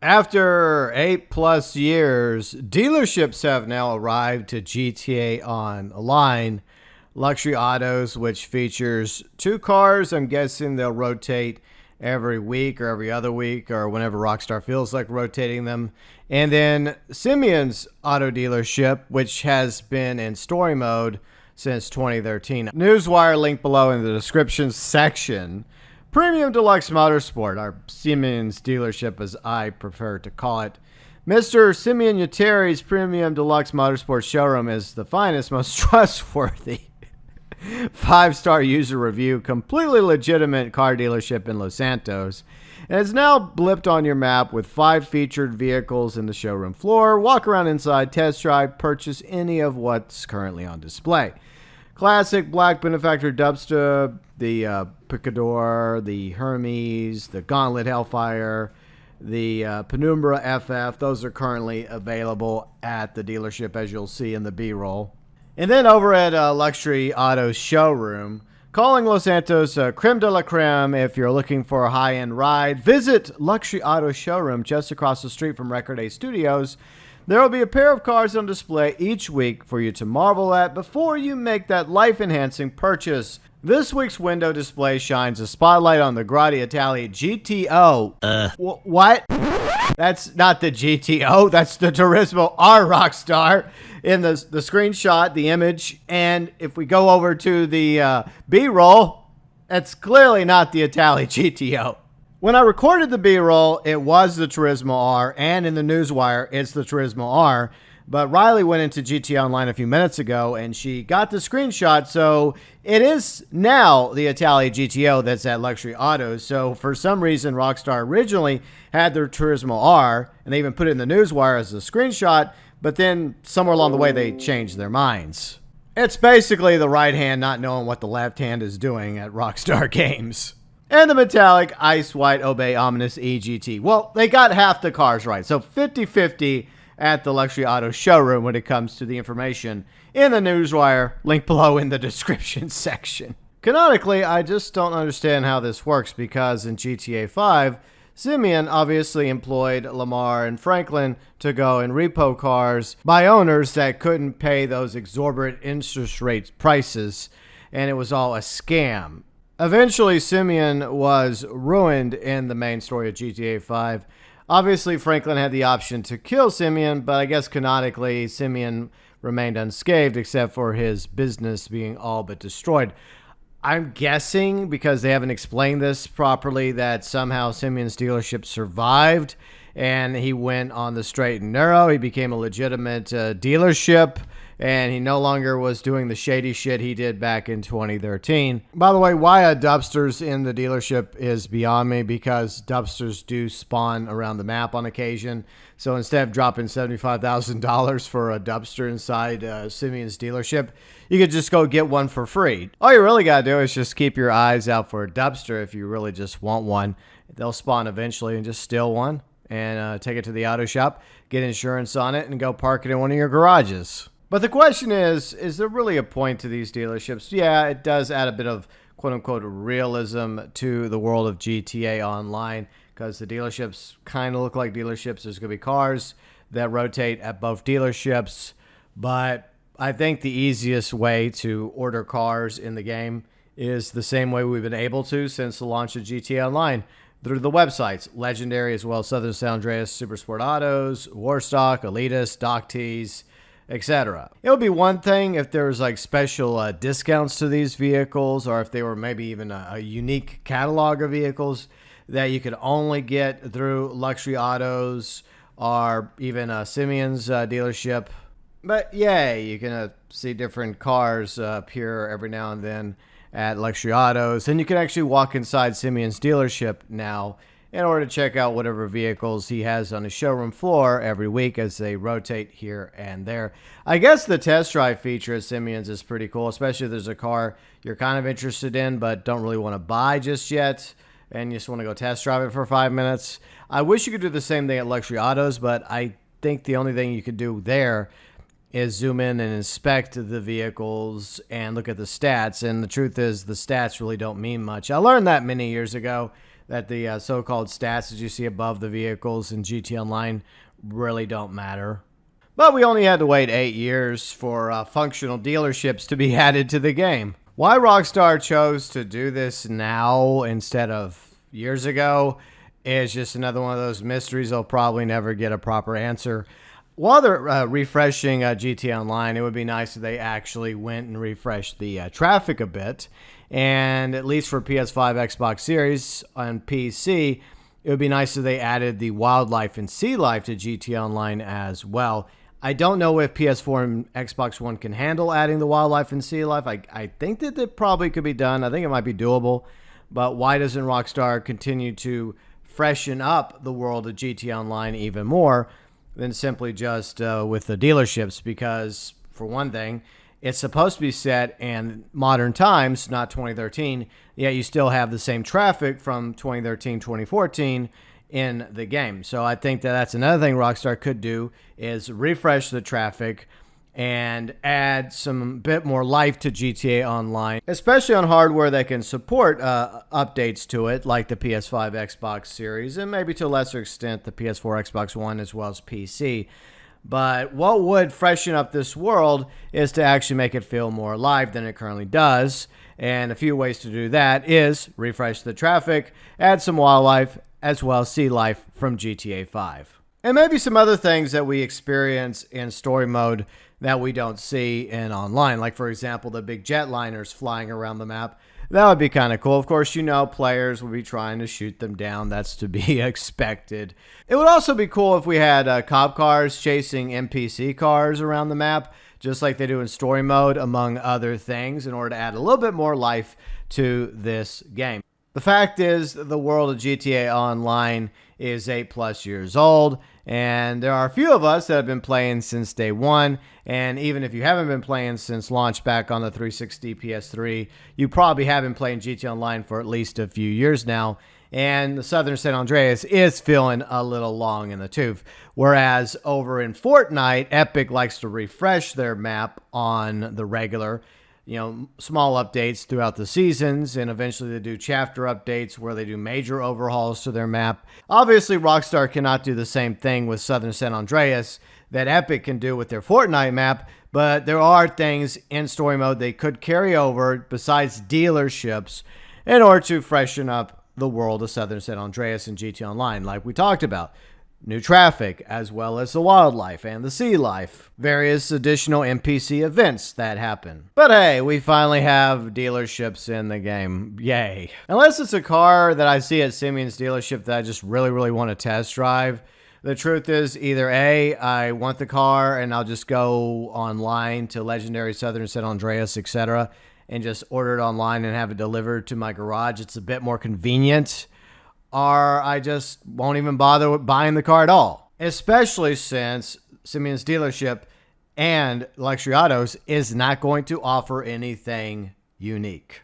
After 8+ years, dealerships have now arrived to GTA Online Luxury Autos, which features two cars. I'm guessing they'll rotate every week or every other week or whenever Rockstar feels like rotating them. And then Simeon's auto dealership, which has been in story mode since 2013. Newswire link below in the description section. Premium Deluxe Motorsport, our Simeon's dealership as I prefer to call it. Mr. Simeon Yetteri's Premium Deluxe Motorsport showroom is the finest, most trustworthy 5-star user review, completely legitimate car dealership in Los Santos. And it's now blipped on your map with 5 featured vehicles in the showroom floor. Walk around inside, test drive, purchase any of what's currently on display. Classic black benefactor Dubster, the Picador, the Hermes, the Gauntlet Hellfire, the Penumbra FF. Those are currently available at the dealership, as you'll see in the B-roll. And then over at Luxury Auto Showroom, calling Los Santos creme de la creme. If you're looking for a high-end ride, visit Luxury Auto Showroom just across the street from Record A Studios. There will be a pair of cars on display each week for you to marvel at before you make that life-enhancing purchase. This week's window display shines a spotlight on the Grotti Italia GTO. What? That's not the GTO. That's the Turismo R Rockstar in the screenshot, the image. And if we go over to the B-roll, that's clearly not the Italia GTO. When I recorded the B-roll, it was the Turismo R, and in the Newswire, it's the Turismo R. But Riley went into GTA Online a few minutes ago, and she got the screenshot, so it is now the Italia GTO that's at Luxury Autos. So for some reason, Rockstar originally had their Turismo R, and they even put it in the Newswire as a screenshot, but then somewhere along the way, they changed their minds. It's basically the right hand not knowing what the left hand is doing at Rockstar Games. And the metallic ice white Obey Ominous EGT. Well, they got half the cars right. So 50-50 at the Luxury Auto Showroom when it comes to the information in the Newswire. Link below in the description section. Canonically, I just don't understand how this works because in GTA 5, Simeon obviously employed Lamar and Franklin to go and repo cars by owners that couldn't pay those exorbitant interest rate prices, and it was all a scam. Eventually, Simeon was ruined in the main story of GTA 5. Obviously, Franklin had the option to kill Simeon, but I guess canonically, Simeon remained unscathed except for his business being all but destroyed. I'm guessing, because they haven't explained this properly, that somehow Simeon's dealership survived and he went on the straight and narrow. He became a legitimate dealership. And he no longer was doing the shady shit he did back in 2013. By the way, why a Dubsters in the dealership is beyond me, because Dubsters do spawn around the map on occasion. So instead of dropping $75,000 for a Dubster inside Simeon's dealership, you could just go get one for free. All you really got to do is just keep your eyes out for a Dubster if you really just want one. They'll spawn eventually, and just steal one and take it to the auto shop, get insurance on it, and go park it in one of your garages. But the question is there really a point to these dealerships? Yeah, it does add a bit of quote-unquote realism to the world of GTA Online, because the dealerships kind of look like dealerships. There's going to be cars that rotate at both dealerships, but I think the easiest way to order cars in the game is the same way we've been able to since the launch of GTA Online, through the websites, Legendary as well as Southern San Andreas, Supersport Autos, Warstock, Elitist, Doc Tees, etc. It would be one thing if there was like special discounts to these vehicles, or if they were maybe even a unique catalog of vehicles that you could only get through Luxury Autos or even Simeon's dealership. But yay, you can see different cars appear every now and then at Luxury Autos, and you can actually walk inside Simeon's dealership now in order to check out whatever vehicles he has on his showroom floor every week as they rotate here and there. I guess the test drive feature at Simeon's is pretty cool, especially if there's a car you're kind of interested in but don't really want to buy just yet, and you just want to go test drive it for 5 minutes. I wish you could do the same thing at Luxury Autos, but I think the only thing you could do there is zoom in and inspect the vehicles and look at the stats. And the truth is, the stats really don't mean much. I learned that many years ago, that the so-called stats that you see above the vehicles in GT Online really don't matter. But we only had to wait 8 years for functional dealerships to be added to the game. Why Rockstar chose to do this now instead of years ago is just another one of those mysteries they'll probably never get a proper answer. While they're refreshing GT Online, it would be nice if they actually went and refreshed the traffic a bit. And at least for PS5, Xbox Series, on PC, it would be nice if they added the wildlife and sea life to GT Online as well. I don't know if PS4 and Xbox One can handle adding the wildlife and sea life. I think that it probably could be done. I think it might be doable. But why doesn't Rockstar continue to freshen up the world of GT Online even more than simply just with the dealerships? Because, for one thing, it's supposed to be set in modern times, not 2013, yet you still have the same traffic from 2013, 2014 in the game. So I think that that's another thing Rockstar could do, is refresh the traffic and add some bit more life to GTA Online, especially on hardware that can support updates to it, like the PS5, Xbox Series, and maybe to a lesser extent the PS4, Xbox One, as well as PC. But what would freshen up this world is to actually make it feel more alive than it currently does. And a few ways to do that is refresh the traffic, add some wildlife, as well as sea life from GTA 5. And maybe some other things that we experience in story mode that we don't see in online. Like, for example, the big jetliners flying around the map. That would be kind of cool. Of course, you know, players will be trying to shoot them down. That's to be expected. It would also be cool if we had cop cars chasing NPC cars around the map, just like they do in story mode, among other things, in order to add a little bit more life to this game. The fact is, the world of GTA Online is 8+ years old, and there are a few of us that have been playing since day one. And even if you haven't been playing since launch back on the 360 PS3, you probably have been playing GTA Online for at least a few years now. And the Southern San Andreas is feeling a little long in the tooth. Whereas over in Fortnite, Epic likes to refresh their map on the regular, you know, small updates throughout the seasons, and eventually they do chapter updates where they do major overhauls to their map. Obviously, Rockstar cannot do the same thing with Southern San Andreas that Epic can do with their Fortnite map, but there are things in story mode they could carry over besides dealerships in order to freshen up the world of Southern San Andreas and GT Online, like we talked about. New traffic, as well as the wildlife and the sea life. Various additional NPC events that happen. But hey, we finally have dealerships in the game. Yay. Unless it's a car that I see at Simeon's dealership that I just really want to test drive. The truth is, either A, I want the car and I'll just go online to Legendary Southern San Andreas, etc., and just order it online and have it delivered to my garage. It's a bit more convenient. Or I just won't even bother buying the car at all. Especially since Simeon's dealership and Luxury Autos is not going to offer anything unique.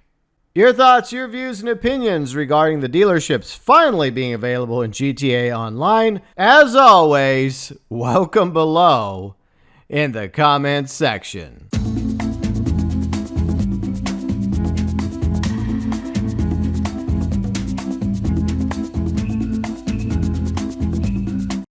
Your thoughts, your views, and opinions regarding the dealerships finally being available in GTA Online, as always, welcome below in the comments section.